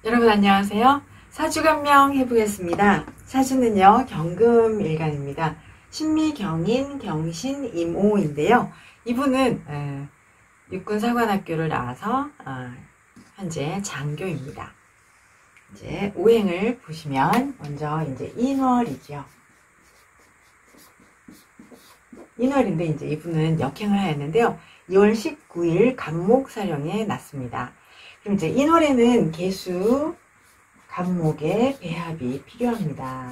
여러분 안녕하세요. 사주간명 해보겠습니다. 사주는요 경금일간입니다. 신미경인 경신 임오인데요. 이분은 육군사관학교를 나와서 현재 장교입니다. 이제 오행을 보시면 먼저 이제 인월이죠. 인월인데 이제 이분은 역행을 하였는데요. 2월 19일 간목사령에 났습니다. 그럼 이제 인월에는 계수 간목의 배합이 필요합니다.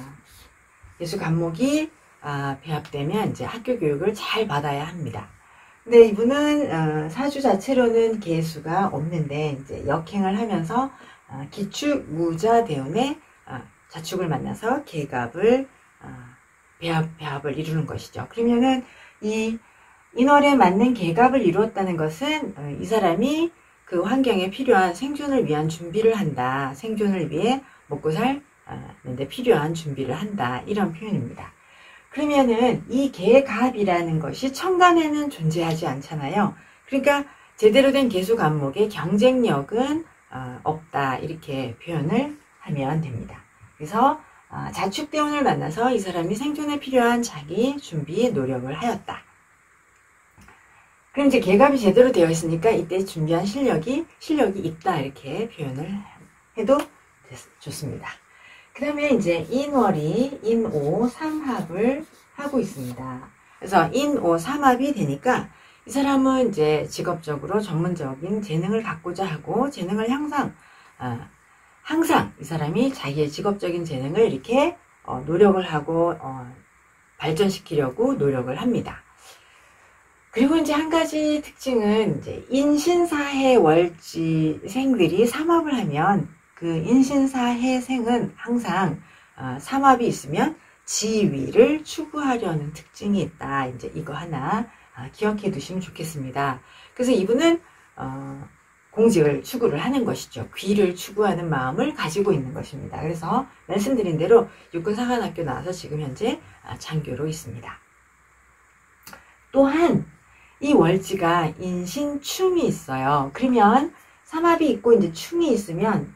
계수 간목이 배합되면 이제 학교 교육을 잘 받아야 합니다. 근데 이분은 사주 자체로는 계수가 없는데 이제 역행을 하면서 기축 무자 대운에 자축을 만나서 계갑을 배합을 이루는 것이죠. 그러면은 이 인월에 맞는 계갑을 이루었다는 것은 이 사람이 그 환경에 필요한 생존을 위한 준비를 한다. 생존을 위해 먹고 살는데 필요한 준비를 한다. 이런 표현입니다. 그러면은 이 계갑이라는 것이 천간에는 존재하지 않잖아요. 그러니까 제대로 된 계수 간목의 경쟁력은 없다. 이렇게 표현을 하면 됩니다. 그래서 자축대운을 만나서 이 사람이 생존에 필요한 자기 준비 노력을 하였다. 그럼 이제 계갑이 제대로 되어 있으니까 이때 준비한 실력이 있다 이렇게 표현을 해도 좋습니다. 그 다음에 이제 인월이 인오 삼합을 하고 있습니다. 그래서 인오 삼합이 되니까 이 사람은 이제 직업적으로 전문적인 재능을 갖고자 하고 재능을 항상 이 사람이 자기의 직업적인 재능을 이렇게 노력을 하고 발전시키려고 노력을 합니다. 그리고 이제 한 가지 특징은 이제 인신사해 월지생들이 삼합을 하면 그 인신사해생은 항상 삼합이 있으면 지위를 추구하려는 특징이 있다. 이제 이거 하나 기억해 두시면 좋겠습니다. 그래서 이분은 공직을 추구를 하는 것이죠. 귀를 추구하는 마음을 가지고 있는 것입니다. 그래서 말씀드린 대로 육군사관학교 나와서 지금 현재 장교로 있습니다. 또한 이 월지가 인신충이 있어요. 그러면 삼합이 있고 이제 충이 있으면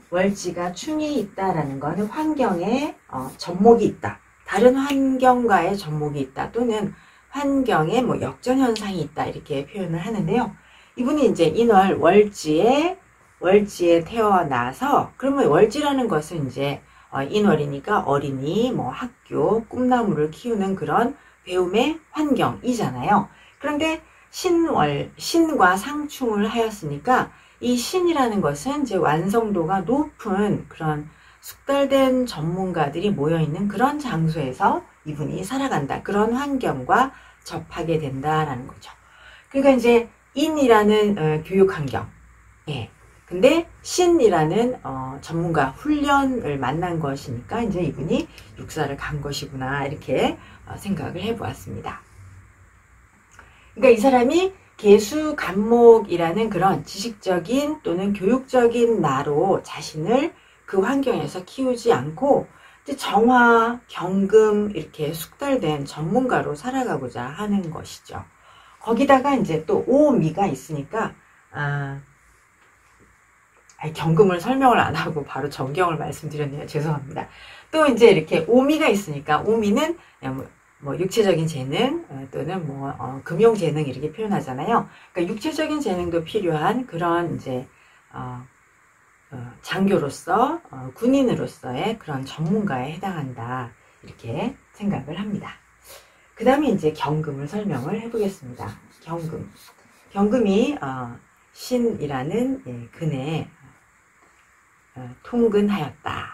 월지가 충이 있다라는 것은 환경에 접목이 있다. 다른 환경과의 접목이 있다. 또는 환경에 뭐 역전 현상이 있다. 이렇게 표현을 하는데요. 이분이 이제 인월 월지에 태어나서 그러면 월지라는 것은 이제 인월이니까 어린이, 뭐 학교, 꿈나무를 키우는 그런 배움의 환경이잖아요. 그런데 신과 상충을 하였으니까 이 신이라는 것은 이제 완성도가 높은 그런 숙달된 전문가들이 모여있는 그런 장소에서 이분이 살아간다. 그런 환경과 접하게 된다라는 거죠. 그러니까 이제 인이라는 교육 환경. 예. 근데 신이라는 전문가 훈련을 만난 것이니까 이제 이분이 육사를 간 것이구나 이렇게 생각을 해보았습니다. 그러니까 이 사람이 계수 간목이라는 그런 지식적인 또는 교육적인 나로 자신을 그 환경에서 키우지 않고 이제 정화, 경금 이렇게 숙달된 전문가로 살아가고자 하는 것이죠. 거기다가 이제 또 오미가 있으니까 경금을 설명을 안 하고 바로 전경을 말씀드렸네요. 죄송합니다. 또 이제 이렇게 오미가 있으니까 오미는 뭐 육체적인 재능 또는 뭐 금용 재능 이렇게 표현하잖아요. 그러니까 육체적인 재능도 필요한 그런 이제 장교로서 군인으로서의 그런 전문가에 해당한다 이렇게 생각을 합니다. 그 다음에 이제 경금을 설명을 해보겠습니다. 경금이 신이라는 근에 통근하였다.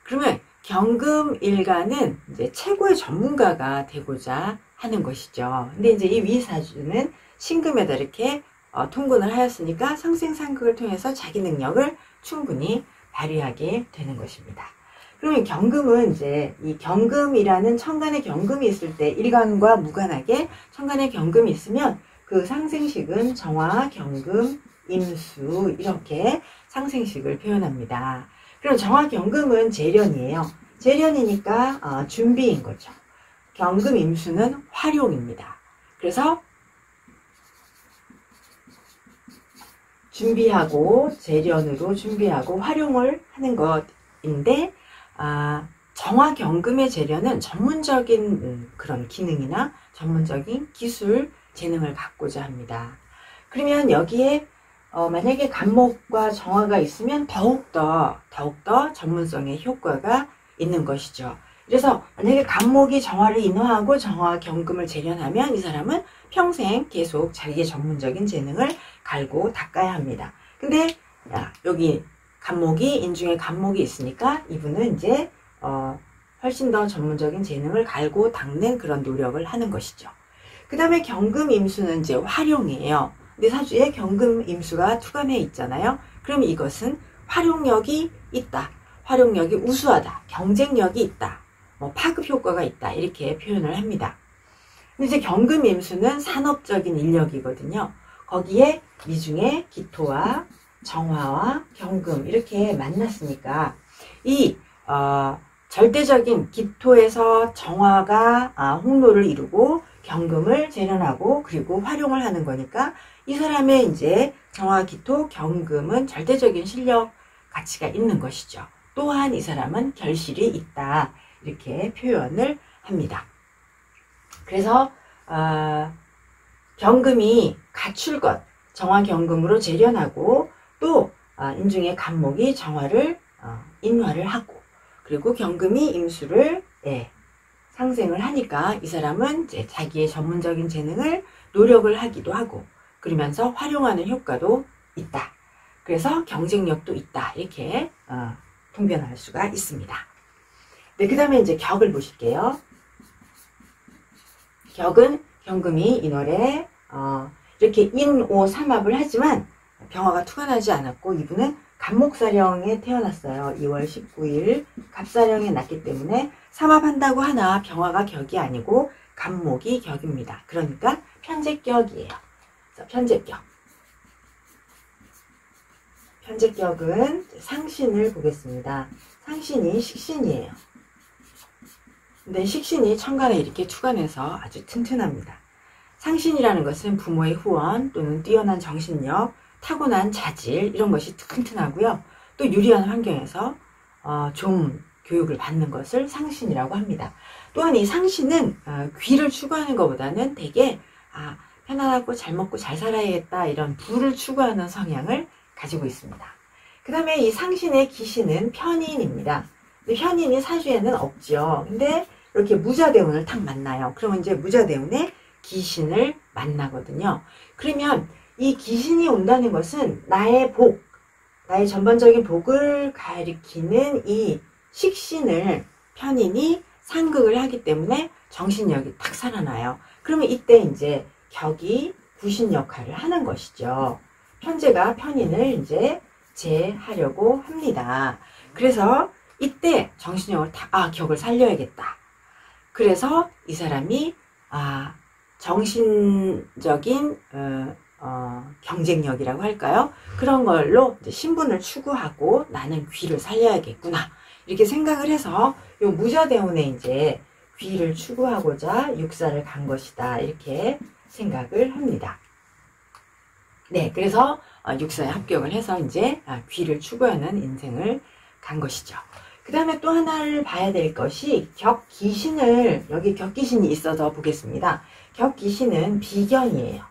그러면 경금일간은 이제 최고의 전문가가 되고자 하는 것이죠. 근데 이제 이 위사주는 신금에다 이렇게 통근을 하였으니까 상생상극을 통해서 자기 능력을 충분히 발휘하게 되는 것입니다. 그러면 경금은 이제 이 경금이라는 천간에 경금이 있을 때 일간과 무관하게 천간에 경금이 있으면 그 상생식은 정화, 경금, 임수 이렇게 상생식을 표현합니다. 그럼 정화, 경금은 재련이에요. 재련이니까 준비인 거죠. 경금, 임수는 활용입니다. 그래서 준비하고 재련으로 준비하고 활용을 하는 것인데 정화경금의 재련은 전문적인 그런 기능이나 전문적인 기술 재능을 갖고자 합니다. 그러면 여기에 만약에 간목과 정화가 있으면 더욱더 전문성의 효과가 있는 것이죠. 그래서 만약에 간목이 정화를 인화하고 정화경금을 재련하면 이 사람은 평생 계속 자기의 전문적인 재능을 갈고 닦아야 합니다. 근데 여기 간목이 인중에 간목이 있으니까 이분은 이제 훨씬 더 전문적인 재능을 갈고 닦는 그런 노력을 하는 것이죠. 그 다음에 경금임수는 이제 활용이에요. 근데 사주에 경금임수가 투관해 있잖아요. 그럼 이것은 활용력이 있다, 활용력이 우수하다, 경쟁력이 있다, 파급 효과가 있다, 이렇게 표현을 합니다. 근데 이제 경금임수는 산업적인 인력이거든요. 거기에 미중에 기토와 정화와 경금 이렇게 만났으니까 이 절대적인 기토에서 정화가 홍로를 이루고 경금을 재련하고 그리고 활용을 하는 거니까 이 사람의 이제 정화, 기토, 경금은 절대적인 실력 가치가 있는 것이죠. 또한 이 사람은 결실이 있다, 이렇게 표현을 합니다. 그래서 경금이 갖출 것, 정화경금으로 재련하고 또 인중의 간목이 정화를 인화를 하고 그리고 경금이 임수를 상생을 하니까 이 사람은 이제 자기의 전문적인 재능을 노력을 하기도 하고 그러면서 활용하는 효과도 있다. 그래서 경쟁력도 있다, 이렇게 통변할 수가 있습니다. 네, 그 다음에 이제 격을 보실게요. 격은 경금이 인월에 이렇게 인오 삼합을 하지만 병화가 투관하지 않았고 이분은 갑목사령에 태어났어요. 2월 19일 갑사령에 났기 때문에 삼합한다고 하나 병화가 격이 아니고 갑목이 격입니다. 그러니까 편제격이에요. 그래서 편제격은 상신을 보겠습니다. 상신이 식신이에요. 근데 식신이 천간에 이렇게 투관해서 아주 튼튼합니다. 상신이라는 것은 부모의 후원 또는 뛰어난 정신력, 타고난 자질 이런 것이 튼튼하고요. 또 유리한 환경에서 좋은 교육을 받는 것을 상신이라고 합니다. 또한 이 상신은 귀를 추구하는 것보다는 되게 편안하고 잘 먹고 잘 살아야겠다 이런 부를 추구하는 성향을 가지고 있습니다. 그 다음에 이 상신의 기신은 편인입니다. 근데 편인이 사주에는 없죠. 근데 이렇게 무자대운을 탁 만나요. 그러면 이제 무자대운에 기신을 만나거든요. 그러면 이 기신이 온다는 것은 나의 복, 나의 전반적인 복을 가리키는 이 식신을 편인이 상극을 하기 때문에 정신력이 탁 살아나요. 그러면 이때 이제 격이 구신 역할을 하는 것이죠. 편제가 편인을 이제 제하려고 합니다. 그래서 이때 정신력을 격을 살려야겠다. 그래서 이 사람이 정신적인 경쟁력이라고 할까요? 그런 걸로 이제 신분을 추구하고 나는 귀를 살려야겠구나 이렇게 생각을 해서 요 무자대운에 이제 귀를 추구하고자 육사를 간 것이다, 이렇게 생각을 합니다. 네, 그래서 육사에 합격을 해서 이제 귀를 추구하는 인생을 간 것이죠. 그 다음에 또 하나를 봐야 될 것이 격기신을, 여기 격기신이 있어서 보겠습니다. 격기신은 비견이에요.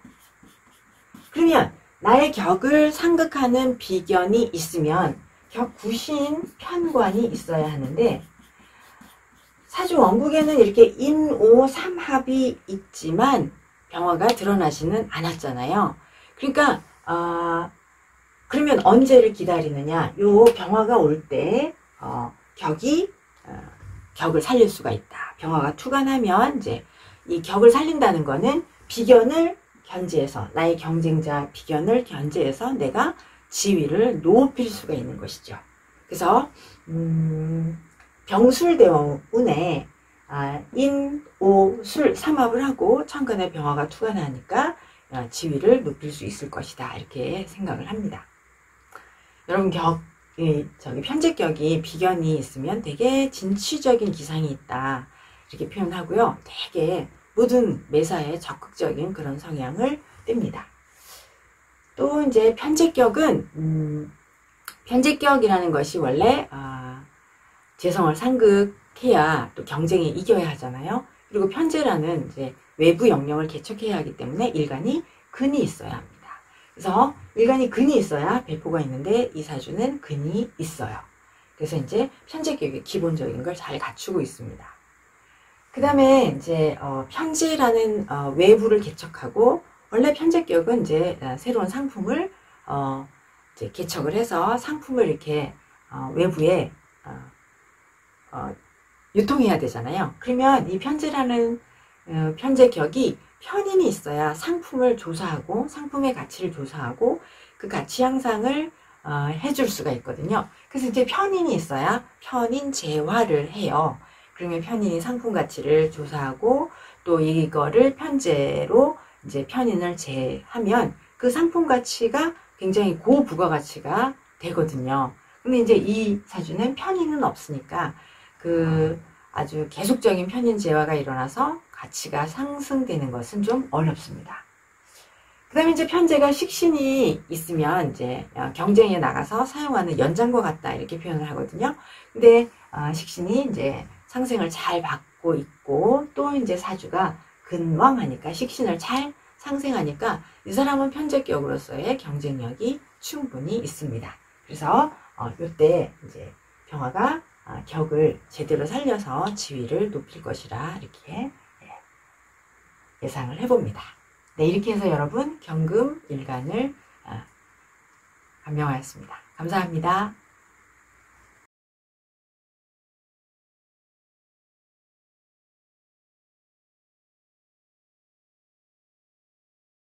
그러면 나의 격을 상극하는 비견이 있으면 격구신 편관이 있어야 하는데 사주 원국에는 이렇게 인오 삼합이 있지만 병화가 드러나지는 않았잖아요. 그러니까 그러면 언제를 기다리느냐? 요 병화가 올 때 격을 살릴 수가 있다. 병화가 투관하면 이제 이 격을 살린다는 거는 비견을 견제해서, 나의 경쟁자 비견을 견제해서 내가 지위를 높일 수가 있는 것이죠. 그래서 병술대운에 인, 오, 술 삼합을 하고 천간에 병화가 투관하니까 지위를 높일 수 있을 것이다, 이렇게 생각을 합니다. 여러분 편제격이 비견이 있으면 되게 진취적인 기상이 있다, 이렇게 표현하고요. 되게 모든 매사에 적극적인 그런 성향을 띱니다. 또 이제 편제격이라는 것이 원래 재성을 상극해야 또 경쟁에 이겨야 하잖아요. 그리고 편제라는 이제 외부 영역을 개척해야 하기 때문에 일간이 근이 있어야 합니다. 그래서 일간이 근이 있어야 배포가 있는데 이 사주는 근이 있어요. 그래서 이제 편제격의 기본적인 걸 잘 갖추고 있습니다. 그 다음에 이제 편제라는 외부를 개척하고, 원래 편제격은 이제 새로운 상품을 이제 개척을 해서 상품을 이렇게 외부에 유통해야 되잖아요. 그러면 이 편제라는 편제격이 편인이 있어야 상품을 조사하고 상품의 가치를 조사하고 그 가치 향상을 해줄 수가 있거든요. 그래서 이제 편인이 있어야 편인 재화를 해요. 그러면 편인이 상품 가치를 조사하고 또 이거를 편제로 이제 편인을 재하면 그 상품 가치가 굉장히 고부가가치가 되거든요. 근데 이제 이 사주는 편인은 없으니까 그 아주 계속적인 편인 재화가 일어나서 가치가 상승되는 것은 좀 어렵습니다. 그 다음에 이제 편제가 식신이 있으면 이제 경쟁에 나가서 사용하는 연장과 같다 이렇게 표현을 하거든요. 근데 식신이 이제 상생을 잘 받고 있고 또 이제 사주가 근왕하니까 식신을 잘 상생하니까 이 사람은 편제격으로서의 경쟁력이 충분히 있습니다. 그래서 이때 이제 병화가 격을 제대로 살려서 지위를 높일 것이라 이렇게 예상을 해봅니다. 네, 이렇게 해서 여러분 경금 일간을 감명하였습니다. 감사합니다.